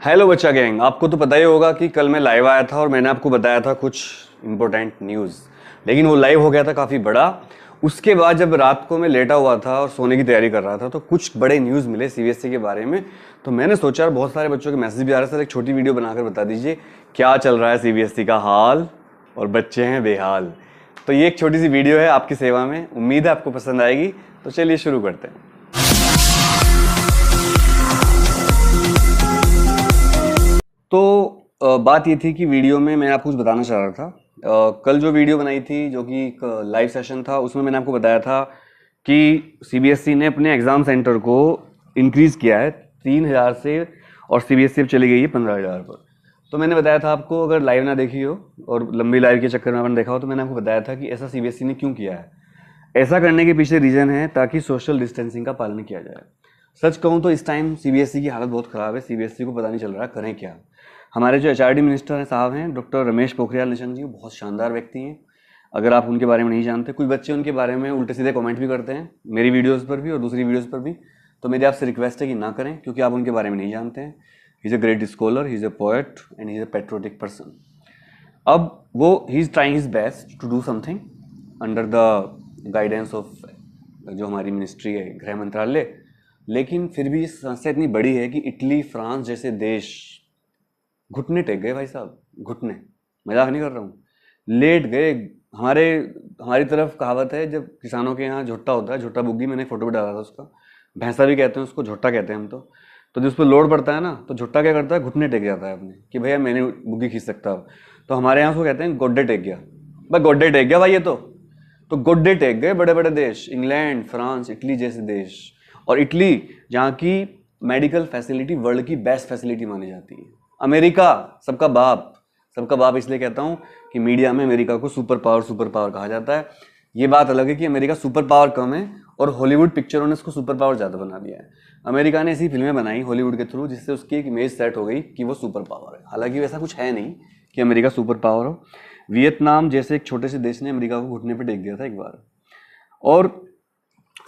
Hello बच्चा gang, आपको तो पता ही होगा कि कल मैं लाइव आया था और मैंने आपको बताया था कुछ इम्पोर्टेंट न्यूज़। लेकिन वो लाइव हो गया था काफ़ी बड़ा। उसके बाद जब रात को मैं लेटा हुआ था और सोने की तैयारी कर रहा था तो कुछ बड़े न्यूज़ मिले सीबीएसई के बारे में। तो मैंने सोचा, बहुत सारे बच्चों के मैसेज भी आ रहे थे, सर एक छोटी वीडियो बनाकर बता दीजिए क्या चल रहा है सीबीएसई का हाल, और बच्चे हैं बेहाल। तो ये एक छोटी सी वीडियो है आपकी सेवा में, उम्मीद है आपको पसंद आएगी। तो चलिए शुरू करते हैं। तो बात ये थी कि वीडियो में मैं आपको कुछ बताना चाह रहा था। कल जो वीडियो बनाई थी, जो कि एक लाइव सेशन था, उसमें मैंने आपको बताया था कि सीबीएसई ने अपने एग्ज़ाम सेंटर को इंक्रीज़ किया है 3000 से, और सीबीएसई अब चली गई है 15000 पर। तो मैंने बताया था आपको, अगर लाइव ना देखी हो और लंबी लाइव के चक्कर में आपने देखा हो, तो मैंने आपको बताया था कि ऐसा सीबीएसई ने क्यों किया है। ऐसा करने के पीछे रीज़न है ताकि सोशल डिस्टेंसिंग का पालन किया जाए। सच कहूँ तो इस टाइम सीबीएसई की हालत बहुत ख़राब है। सीबीएसई को पता नहीं चल रहा करें क्या। हमारे जो एचआरडी मिनिस्टर हैं साहब हैं, डॉक्टर रमेश पोखरियाल निशंक जी, बहुत शानदार व्यक्ति हैं। अगर आप उनके बारे में नहीं जानते, कुछ बच्चे उनके बारे में उल्टे सीधे कमेंट भी करते हैं, मेरी वीडियोस पर भी और दूसरी वीडियोस पर भी। तो मेरी आपसे रिक्वेस्ट है कि ना करें, क्योंकि आप उनके बारे में नहीं जानते हैं। He is a great scholar, he is a poet and he is a patriotic person. अब वो he is trying his best to do something under the guidance of जो हमारी मिनिस्ट्री है, गृह मंत्रालय। लेकिन फिर भी समस्या इतनी बड़ी है कि इटली, फ्रांस जैसे देश घुटने टेक गए भाई साहब, घुटने, मजाक नहीं कर रहा हूँ, लेट गए। हमारी तरफ कहावत है, जब किसानों के यहाँ झुट्टा होता है, झुट्टा बुग्गी, मैंने फोटो भी डाला था उसका, भैंसा भी कहते हैं उसको, झुट्टा कहते हैं हम तो जिस पर लोड पड़ता है ना, तो झुट्टा क्या करता है, घुटने टेक जाता है अपने, कि भैया मैंने बुग्गी खींच सकता हूँ। तो हमारे यहाँ उसको कहते हैं गोड्डे टेक गया। भाई गोड्डे टेक गया भाई, ये तो गोड्डे टेक गए बड़े बड़े देश, इंग्लैंड, फ्रांस, इटली जैसे देश। और इटली जहाँ की मेडिकल फैसिलिटी वर्ल्ड की बेस्ट फैसिलिटी मानी जाती है। अमेरिका सबका बाप इसलिए कहता हूँ कि मीडिया में अमेरिका को सुपर पावर कहा जाता है। ये बात अलग है कि अमेरिका सुपर पावर कम है और हॉलीवुड पिक्चरों ने उसको सुपर पावर ज़्यादा बना दिया है। अमेरिका ने ऐसी फिल्में बनाई हॉलीवुड के थ्रू जिससे उसकी एक इमेज सेट हो गई कि वो सुपर पावर है। हालांकि वैसा कुछ है नहीं कि अमेरिका सुपर पावर हो। वियतनाम जैसे एक छोटे से देश ने अमेरिका को घुटने पर टेक दिया था एक बार। और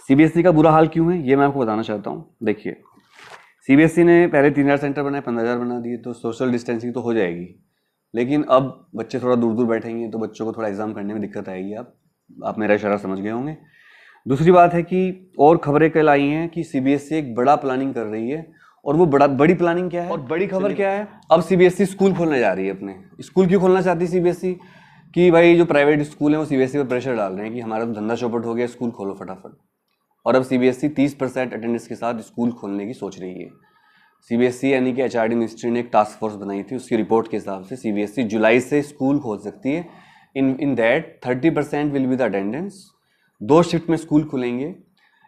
सीबीएसई का बुरा हाल क्यों है ये मैं आपको बताना चाहता हूँ। देखिए, सीबीएसई ने पहले 3000 सेंटर बनाए, 15000 बना दिए, तो सोशल डिस्टेंसिंग तो हो जाएगी। लेकिन अब बच्चे थोड़ा दूर दूर बैठेंगे तो बच्चों को थोड़ा एग्जाम करने में दिक्कत आएगी। आप मेरा इशारा समझ गए होंगे। दूसरी बात है कि और खबरें कल आई हैं कि सीबीएसई एक बड़ा प्लानिंग कर रही है। और वो बड़ी प्लानिंग क्या है और बड़ी खबर क्या है? अब सीबीएसई स्कूल खोलने जा रही है अपने। स्कूल क्यों खोलना चाहती है सीबीएसई? कि भाई जो प्राइवेट स्कूल है वो सीबीएसई पर प्रेशर डाल रहे हैं कि हमारा तो धंधा चौपट हो गया, स्कूल खोलो फटाफट। और अब सीबीएसई 30% अटेंडेंस के साथ स्कूल खोलने की सोच रही है। सीबीएसई यानी कि एचआरडी मिनिस्ट्री ने एक टास्क फोर्स बनाई थी, उसकी रिपोर्ट के हिसाब से सीबीएसई जुलाई से स्कूल खोल सकती है। In that 30% will be the attendance. 2 shift में स्कूल खुलेंगे।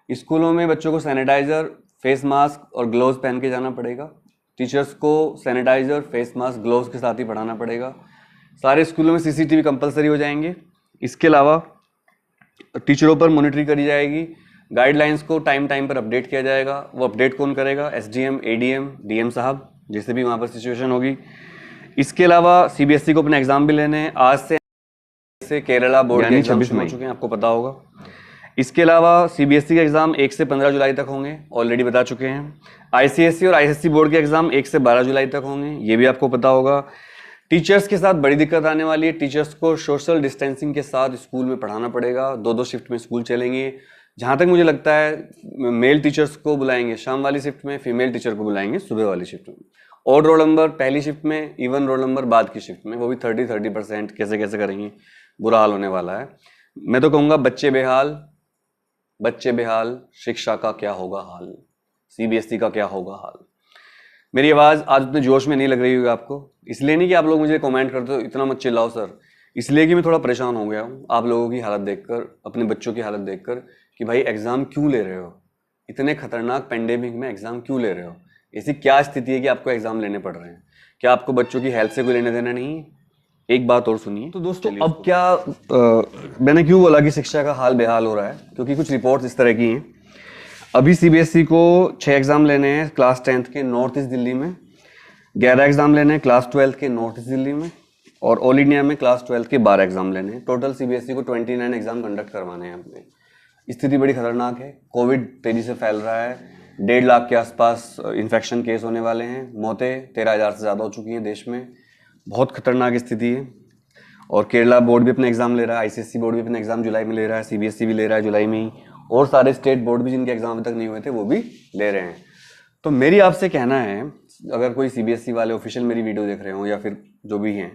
स्कूलों में बच्चों को सैनिटाइजर, फेस मास्क और ग्लोव्स पहन के जाना पड़ेगा। टीचर्स को सैनिटाइजर, फेस मास्क, ग्लोव्स के साथ ही पढ़ाना पड़ेगा। सारे स्कूलों में सीसीटीवी कंपलसरी हो जाएंगे। इसके अलावा टीचरों पर मॉनिटरिंग करी जाएगी। गाइडलाइंस को टाइम पर अपडेट किया जाएगा। वो अपडेट कौन करेगा? एसडीएम, एडीएम, डीएम साहब, जैसे भी वहाँ पर सिचुएशन होगी। इसके अलावा सीबीएसई को अपने एग्जाम भी लेने हैं। आज से केरला बोर्ड के एग्जाम शुरू हो चुके हैं, आपको पता होगा। इसके अलावा सीबीएसई के एग्जाम 1 से 15 जुलाई तक होंगे, ऑलरेडी बता चुके हैं। आईसीएसई और आईएसएससी बोर्ड के एग्जाम 1 से 12 जुलाई तक होंगे, ये भी आपको पता होगा। टीचर्स के साथ बड़ी दिक्कत आने वाली है। टीचर्स को सोशल डिस्टेंसिंग के साथ स्कूल में पढ़ाना पड़ेगा। 2-2 शिफ्ट में स्कूल चलेंगे। जहाँ तक मुझे लगता है मेल टीचर्स को बुलाएंगे शाम वाली शिफ्ट में, फीमेल टीचर को बुलाएंगे सुबह वाली शिफ्ट में। और रोल नंबर पहली शिफ्ट में, इवन रोल नंबर बाद की शिफ्ट में, वो भी 30% कैसे करेंगे, बुरा हाल होने वाला है। मैं तो कहूँगा बच्चे बेहाल, शिक्षा का क्या होगा हाल, सीबीएसई का क्या होगा हाल। मेरी आवाज़ आज उतने जोश में नहीं लग रही होगी आपको, इसलिए नहीं कि आप लोग मुझे कमेंट करते हो इतना मत चिल्लाओ सर, इसलिए कि मैं थोड़ा परेशान हो गया हूँ आप लोगों की हालत देखकर, अपने बच्चों की हालत देखकर, कि भाई एग्ज़ाम क्यों ले रहे हो, इतने खतरनाक पेंडेमिक में एग्ज़ाम क्यों ले रहे हो। ऐसी क्या स्थिति है कि आपको एग्ज़ाम लेने पड़ रहे हैं? क्या आपको बच्चों की हेल्थ से कोई लेना देना नहीं है? एक बात और सुनिए। तो दोस्तों अब क्या मैंने क्यों बोला कि शिक्षा का हाल बेहाल हो रहा है, क्योंकि कुछ रिपोर्ट्स इस तरह की हैं। अभी सीबीएसई को 6 एग्ज़ाम लेने हैं क्लास 10th के नॉर्थ ईस्ट दिल्ली में, 11 एग्ज़ाम लेने हैं क्लास 12th के नॉर्थ ईस्ट दिल्ली में, और ऑल इंडिया में क्लास 12th के 12 एग्ज़ाम लेने हैं। टोटल सीबीएसई को 29 एग्ज़ाम कंडक्ट करवाने हैं अपने। स्थिति बड़ी खतरनाक है, कोविड तेज़ी से फैल रहा है, 1.5 लाख के आसपास इन्फेक्शन केस होने वाले हैं, मौतें 13,000 से ज़्यादा हो चुकी हैं देश में। बहुत खतरनाक स्थिति है। और केरला बोर्ड भी अपना एग्जाम ले रहा है, आईसीएसई बोर्ड भी अपना एग्जाम जुलाई में ले रहा है, सीबीएसई भी ले रहा है जुलाई में ही, और सारे स्टेट बोर्ड भी जिनके एग्जाम अभी तक नहीं हुए थे वो भी ले रहे हैं। तो मेरी आपसे कहना है, अगर कोई सीबीएसई वाले ऑफिशियल मेरी वीडियो देख रहे हो या फिर जो भी हैं,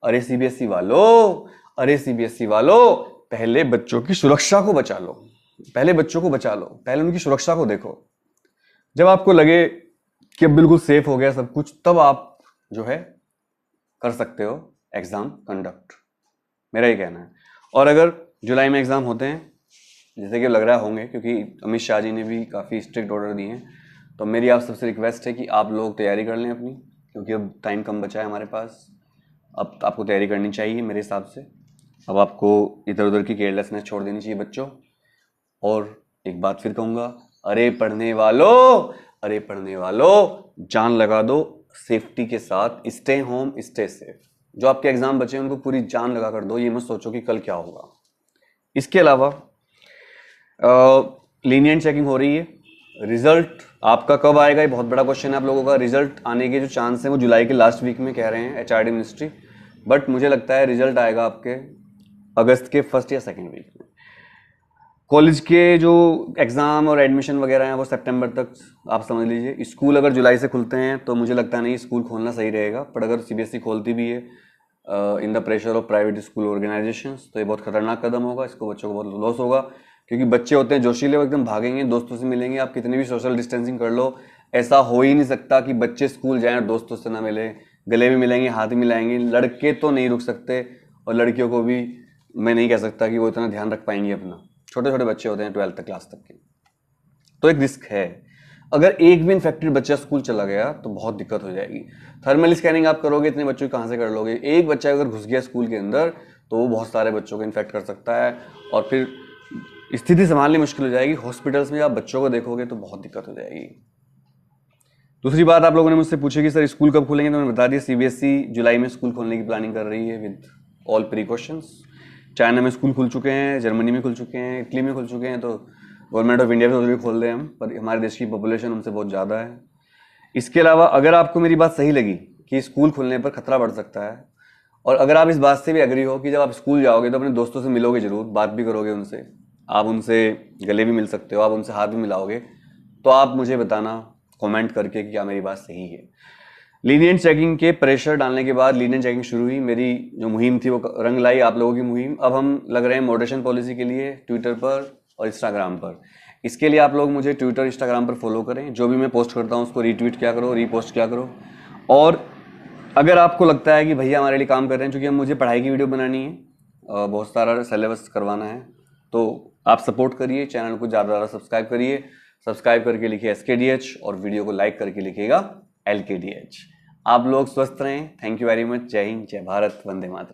अरे सीबीएसई वालों, अरे सीबीएसई वालों, पहले बच्चों की सुरक्षा को बचा लो, पहले बच्चों को बचा लो, पहले उनकी सुरक्षा को देखो। जब आपको लगे कि अब बिल्कुल सेफ हो गया सब कुछ, तब आप जो है कर सकते हो एग्जाम कंडक्ट, मेरा ये कहना है। और अगर जुलाई में एग्जाम होते हैं, जैसे कि लग रहा होंगे, क्योंकि अमित शाह जी ने भी काफ़ी स्ट्रिक्ट ऑर्डर दिए हैं, तो मेरी आप सबसे रिक्वेस्ट है कि आप लोग तैयारी कर लें अपनी, क्योंकि अब टाइम कम बचा है हमारे पास। अब आपको तैयारी करनी चाहिए मेरे हिसाब से। अब आपको इधर उधर की केयरलेसनेस छोड़ देनी चाहिए बच्चों। और एक बात फिर कहूँगा, अरे पढ़ने वालों, अरे पढ़ने वालों, जान लगा दो सेफ्टी के साथ, स्टे होम स्टे सेफ। जो आपके एग्जाम बचे हैं उनको पूरी जान लगा कर दो, ये मत सोचो कि कल क्या होगा। इसके अलावा लीनियंट चेकिंग हो रही है। रिजल्ट आपका कब आएगा, ये बहुत बड़ा क्वेश्चन है आप लोगों का। रिजल्ट आने के जो चांस हैं वो जुलाई के लास्ट वीक में कह रहे हैं एचआरडी मिनिस्ट्री, बट मुझे लगता है रिजल्ट आएगा आपके अगस्त के फर्स्ट या सेकेंड वीक में। कॉलेज के जो एग्ज़ाम और एडमिशन वगैरह हैं वो सितंबर तक आप समझ लीजिए। स्कूल अगर जुलाई से खुलते हैं तो मुझे लगता नहीं स्कूल खोलना सही रहेगा, पर अगर सीबीएसई खोलती भी है in the pressure of private school organisations, तो ये बहुत खतरनाक कदम होगा, इसको बच्चों को बहुत लॉस होगा। क्योंकि बच्चे होते हैं जोशीले, वो एकदम भागेंगे, दोस्तों से मिलेंगे, आप कितनी भी सोशल डिस्टेंसिंग कर लो, ऐसा हो ही नहीं सकता कि बच्चे स्कूल जाएं और दोस्तों से ना मिले, गले भी मिलेंगे, हाथ भी मिलाएंगे। लड़के तो नहीं रुक सकते, और लड़कियों को भी मैं नहीं कह सकता कि वो इतना ध्यान रख पाएंगी अपना, छोटे छोटे बच्चे होते हैं 12th क्लास तक के, तो एक रिस्क है। अगर एक भी इन्फेक्टेड बच्चा स्कूल चला गया तो बहुत दिक्कत हो जाएगी। थर्मल स्कैनिंग आप करोगे, इतने बच्चों को कहाँ से कर लोगे? एक बच्चा अगर घुस गया स्कूल के अंदर तो वो बहुत सारे बच्चों को इन्फेक्ट कर सकता है, और फिर स्थिति संभालनी मुश्किल हो जाएगी। हॉस्पिटल्स में आप बच्चों को देखोगे तो बहुत दिक्कत हो जाएगी। दूसरी बात आप लोगों ने मुझसे पूछी कि सर स्कूल कब खुलेंगे, तो मैंने बता दिया सीबीएसई जुलाई में स्कूल खोलने की प्लानिंग कर रही है विद ऑल प्रिकॉशंस। चाइना में स्कूल खुल चुके हैं, जर्मनी में खुल चुके हैं, इटली में खुल चुके हैं, तो गवर्नमेंट ऑफ इंडिया भी खोल रहे हैं हम, पर हमारे देश की पॉपुलेशन उनसे बहुत ज़्यादा है। इसके अलावा अगर आपको मेरी बात सही लगी कि स्कूल खुलने पर खतरा बढ़ सकता है, और अगर आप इस बात से भी एग्री हो कि जब आप स्कूल जाओगे तो अपने दोस्तों से मिलोगे जरूर, बात भी करोगे उनसे, आप उनसे गले भी मिल सकते हो, आप उनसे हाथ भी मिलाओगे, तो आप मुझे बताना कमेंट करके कि क्या मेरी बात सही है। लीनियंट चेकिंग के प्रेशर डालने के बाद लीनियंट चेकिंग शुरू हुई, मेरी जो मुहिम थी वो रंग लाई, आप लोगों की मुहिम। अब हम लग रहे हैं मॉडरेशन पॉलिसी के लिए ट्विटर पर और इंस्टाग्राम पर। इसके लिए आप लोग मुझे ट्विटर इंस्टाग्राम पर फॉलो करें, जो भी मैं पोस्ट करता हूँ उसको रीट्वीट किया करो, रीपोस्ट किया करो। और अगर आपको लगता है कि भैया हमारे लिए काम कर रहे हैं, क्योंकि हम मुझे पढ़ाई की वीडियो बनानी है, बहुत सारा सिलेबस करवाना है, तो आप सपोर्ट करिए, चैनल को ज़्यादा ज़्यादा सब्सक्राइब करिए। सब्सक्राइब करके लिखिए SKDH और वीडियो को लाइक करके लिखिएगा LKDH। आप लोग स्वस्थ रहें। Thank you very much. जय हिंद, जय भारत, वंदे मातरम।